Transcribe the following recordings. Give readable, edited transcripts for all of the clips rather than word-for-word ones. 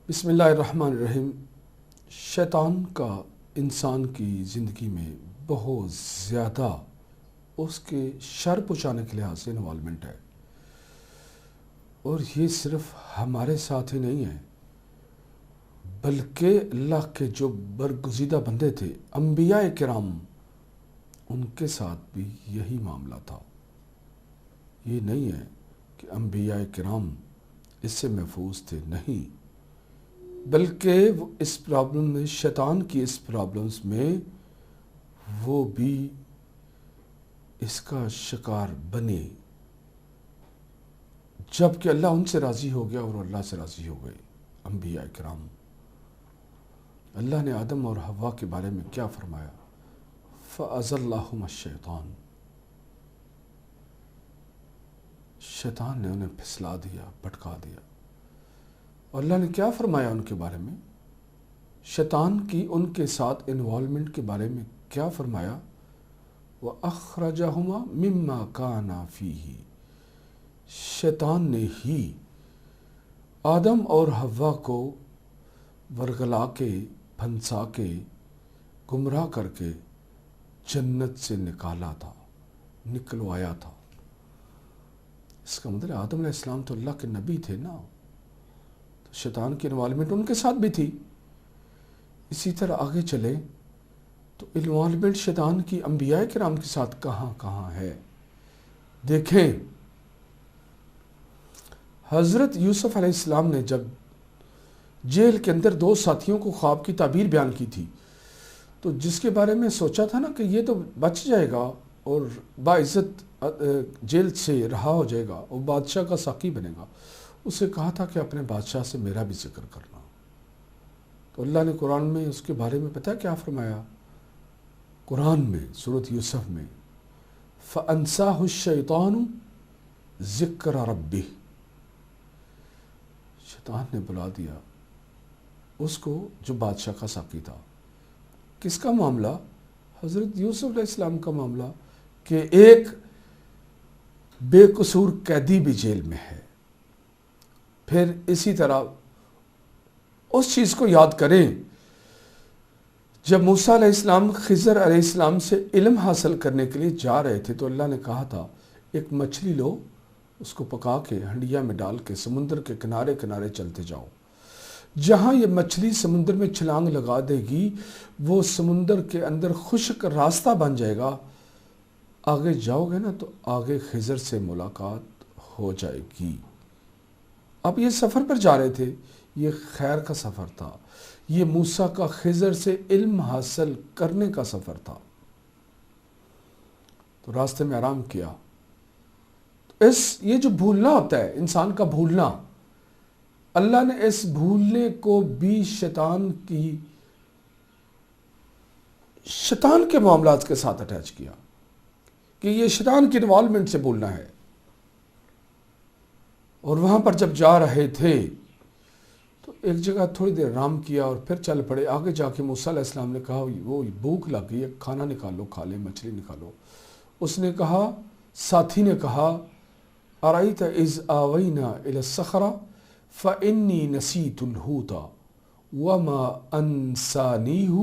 بسم اللہ الرحمن الرحیم۔ شیطان کا انسان کی زندگی میں بہت زیادہ اس کے شر پہنچانے کے لحاظ سے انوالومنٹ ہے، اور یہ صرف ہمارے ساتھ ہی نہیں ہے بلکہ اللہ کے جو برگزیدہ بندے تھے انبیاء کرام، ان کے ساتھ بھی یہی معاملہ تھا۔ یہ نہیں ہے کہ انبیاء کرام اس سے محفوظ تھے، نہیں، بلکہ وہ اس پرابلم میں، شیطان کی اس پرابلمز میں وہ بھی اس کا شکار بنے، جب کہ اللہ ان سے راضی ہو گیا اور اللہ سے راضی ہو گئے انبیاء کرام۔ اللہ نے آدم اور حوا کے بارے میں کیا فرمایا؟ فَأَزَلَّهُمَا الشَّيْطَانُ، شیطان نے انہیں پھسلا دیا، بھٹکا دیا۔ اور اللہ نے کیا فرمایا ان کے بارے میں؟ شیطان کی ان کے ساتھ انوالومنٹ کے بارے میں کیا فرمایا؟ وَأَخْرَجَهُمَا مِمَّا كَانَا فِيهِ، شیطان نے ہی آدم اور حوا کو ورگلا کے، پھنسا کے، گمراہ کر کے جنت سے نکالا تھا، نکلوایا تھا۔ اس کا مطلب آدم علیہ السلام تو اللہ کے نبی تھے نا، تو شیطان کی انوالومنٹ ان کے ساتھ بھی تھی۔ اسی طرح آگے چلے تو انوالومنٹ شیطان کی انبیاء کرام کے ساتھ کہاں کہاں ہے۔ دیکھیں، حضرت یوسف علیہ السلام نے جب جیل کے اندر دو ساتھیوں کو خواب کی تعبیر بیان کی تھی، تو جس کے بارے میں سوچا تھا نا کہ یہ تو بچ جائے گا اور باعزت جیل سے رہا ہو جائے گا اور بادشاہ کا ساقی بنے گا، اسے کہا تھا کہ اپنے بادشاہ سے میرا بھی ذکر کرنا۔ تو اللہ نے قرآن میں اس کے بارے میں پتہ کیا فرمایا؟ قرآن میں سورۃ یوسف میں فَأَنْسَاهُ الشَّيْطَانُ ذِكْرَ رَبِّهِ، شیطان نے بلا دیا اس کو جو بادشاہ کا ساقی تھا۔ کس کا معاملہ؟ حضرت یوسف علیہ السلام کا معاملہ، کہ ایک بے قصور قیدی بھی جیل میں ہے۔ پھر اسی طرح اس چیز کو یاد کریں جب موسیٰ علیہ السلام خضر علیہ السلام سے علم حاصل کرنے کے لیے جا رہے تھے، تو اللہ نے کہا تھا ایک مچھلی لو، اس کو پکا کے ہنڈیا میں ڈال کے سمندر کے کنارے کنارے چلتے جاؤ۔ جہاں یہ مچھلی سمندر میں چھلانگ لگا دے گی، وہ سمندر کے اندر خشک راستہ بن جائے گا۔ آگے جاؤ گے نا تو آگے خضر سے ملاقات ہو جائے گی۔ اب یہ سفر پر جا رہے تھے، یہ خیر کا سفر تھا، یہ موسیٰ کا خضر سے علم حاصل کرنے کا سفر تھا۔ تو راستے میں آرام کیا۔ تو یہ جو بھولنا ہوتا ہے، انسان کا بھولنا، اللہ نے اس بھولنے کو بھی شیطان کے معاملات کے ساتھ اٹیچ کیا کہ یہ شیطان کی انوالومنٹ سے بھولنا ہے۔ اور وہاں پر جب جا رہے تھے تو ایک جگہ تھوڑی دیر آرام کیا اور پھر چل پڑے۔ آگے جا کے موسیٰ علیہ السلام نے کہا وہ بھوک لگ گئی ہے، کھانا نکالو، کھا لے، مچھلی نکالو۔ اس نے کہا، ساتھی نے کہا، أَرَأَيْتَ إِذْ آوَيْنَا إِلَى الصَّخْرَةِ فَإِنِّي نَسِيتُ الْحُوتَ وَمَا أَنْسَانِيهُ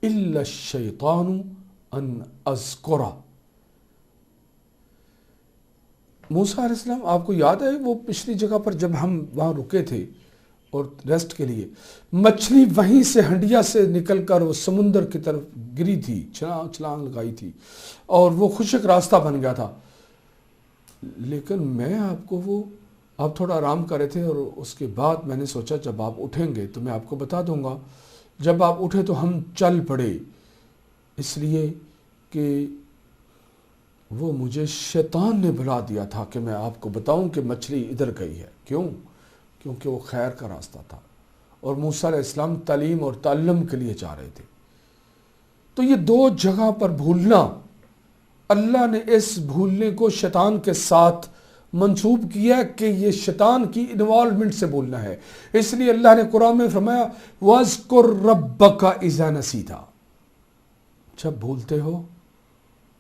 إِلَّا الشَّيْطَانُ أَنْ أَذْكُرَهُ۔ موسیٰ علیہ السلام، آپ کو یاد ہے وہ پچھلی جگہ پر جب ہم وہاں رکے تھے اور ریسٹ کے لیے، مچھلی وہیں سے ہنڈیا سے نکل کر وہ سمندر کی طرف گری تھی، چھلانگ لگائی تھی اور وہ خشک راستہ بن گیا تھا۔ لیکن میں آپ تھوڑا آرام کر رہے تھے، اور اس کے بعد میں نے سوچا جب آپ اٹھیں گے تو میں آپ کو بتا دوں گا۔ جب آپ اٹھے تو ہم چل پڑے، اس لیے کہ وہ مجھے شیطان نے بلا دیا تھا کہ میں آپ کو بتاؤں کہ مچھلی ادھر گئی ہے۔ کیوں؟ کیونکہ وہ خیر کا راستہ تھا، اور موسیٰ علیہ السلام تعلیم اور تعلم کے لیے جا رہے تھے۔ تو یہ دو جگہ پر بھولنا، اللہ نے اس بھولنے کو شیطان کے ساتھ منسوب کیا کہ یہ شیطان کی انوالومنٹ سے بھولنا ہے۔ اس لیے اللہ نے قرآن میں فرمایا وَاذْكُرْ رَبَّكَ إِذَا نَسِيتَ، جب بھولتے ہو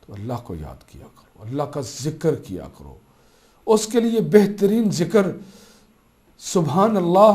تو اللہ کو یاد کیا کرو، اللہ کا ذکر کیا کرو۔ اس کے لیے بہترین ذکر سبحان اللہ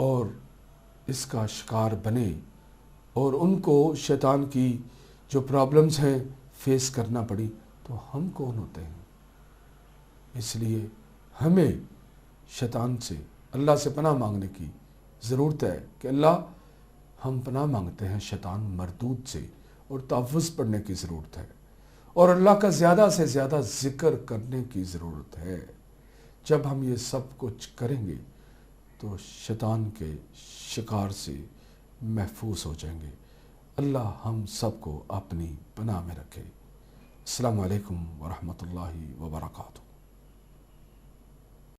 اور اس کا شکار بنے اور ان کو شیطان کی جو پرابلمز ہیں فیس کرنا پڑی، تو ہم کون ہوتے ہیں؟ اس لیے ہمیں شیطان سے، اللہ سے پناہ مانگنے کی ضرورت ہے کہ اللہ ہم پناہ مانگتے ہیں شیطان مردود سے، اور تحفظ پڑھنے کی ضرورت ہے، اور اللہ کا زیادہ سے زیادہ ذکر کرنے کی ضرورت ہے۔ جب ہم یہ سب کچھ کریں گے تو شیطان کے شکار سے محفوظ ہو جائیں گے۔ اللہ ہم سب کو اپنی پناہ میں رکھے۔ السلام علیکم ورحمۃ اللہ وبرکاتہ۔